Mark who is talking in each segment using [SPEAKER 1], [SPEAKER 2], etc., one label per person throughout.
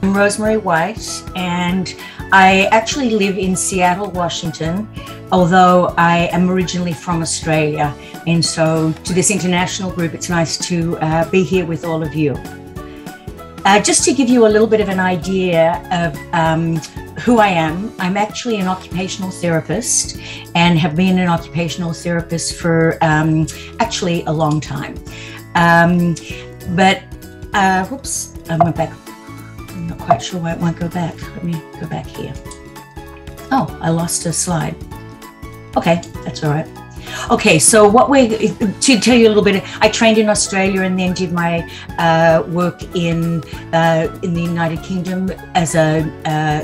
[SPEAKER 1] I'm Rosemary White, and I actually live in Seattle, Washington, although I am originally from Australia. And so to this international group, it's nice to be here with all of you. Just to give you a little bit of an idea of who I am, I'm actually an occupational therapist and have been an occupational therapist for actually a long time. Whoops, I went back. I'm not quite sure why it won't go back. Let me go back here. Oh, I lost a slide. Okay, that's all right. Okay, so to tell you a little bit, I trained in Australia and then did my work in the United Kingdom as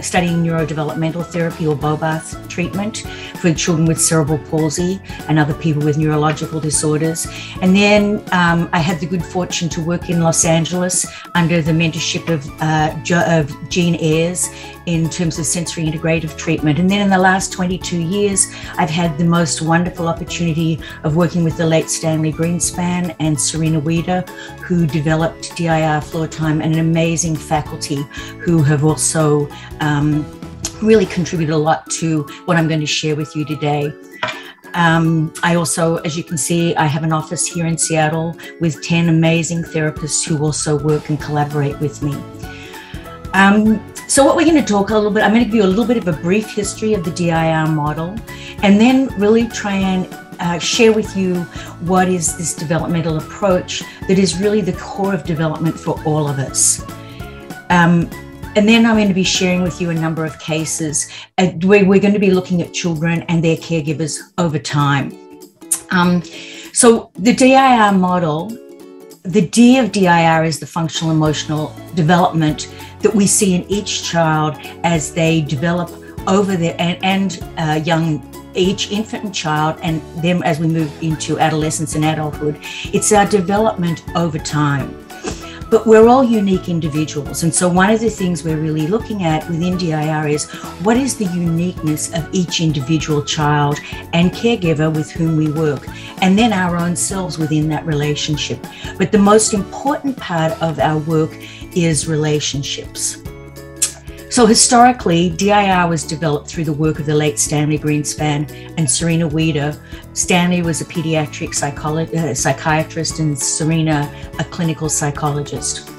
[SPEAKER 1] studying neurodevelopmental therapy or BOBAth treatment for children with cerebral palsy and other people with neurological disorders. And then I had the good fortune to work in Los Angeles under the mentorship of Jean Ayres in terms of sensory integrative treatment. And then in the last 22 years, I've had the most wonderful opportunity of working with the late Stanley Greenspan and Serena Weeder, who developed DIR Floortime, and an amazing faculty who have also really contributed a lot to what I'm going to share with you today. I also, as you can see, I have an office here in Seattle with 10 amazing therapists who also work and collaborate with me. So what we're going to talk a little bit, I'm going to give you a little bit of a brief history of the DIR model, and then really try and share with you what is this developmental approach that is really the core of development for all of us. And then I'm going to be sharing with you a number of cases where we're going to be looking at children and their caregivers over time. So the DIR model, the D of DIR is the functional emotional development that we see in each child as they develop over their each infant and child, and then as we move into adolescence and adulthood. It's our development over time. But we're all unique individuals. And so one of the things we're really looking at within DIR is what is the uniqueness of each individual child and caregiver with whom we work, and then our own selves within that relationship. But the most important part of our work is relationships. So historically, DIR was developed through the work of the late Stanley Greenspan and Serena Weeder. Stanley was a pediatric psychiatrist and Serena a clinical psychologist.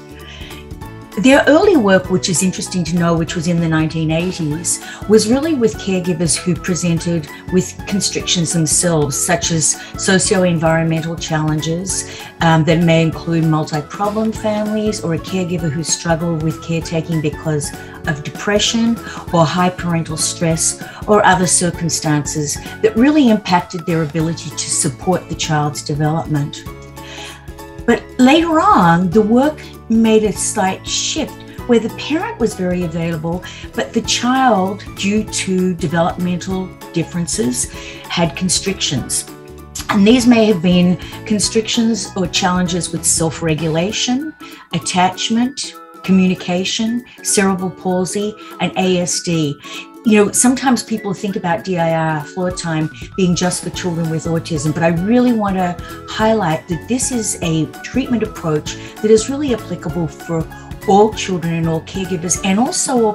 [SPEAKER 1] Their early work, which is interesting to know, which was in the 1980s, was really with caregivers who presented with constrictions themselves, such as socio-environmental challenges that may include multi-problem families, or a caregiver who struggled with caretaking because of depression or high parental stress or other circumstances that really impacted their ability to support the child's development. But later on, the work made a slight shift where the parent was very available, but the child, due to developmental differences, had constrictions. And these may have been constrictions or challenges with self-regulation, attachment, communication, cerebral palsy, and ASD. You know, sometimes people think about DIR Floortime being just for children with autism, but I really want to highlight that this is a treatment approach that is really applicable for all children and all caregivers, and also all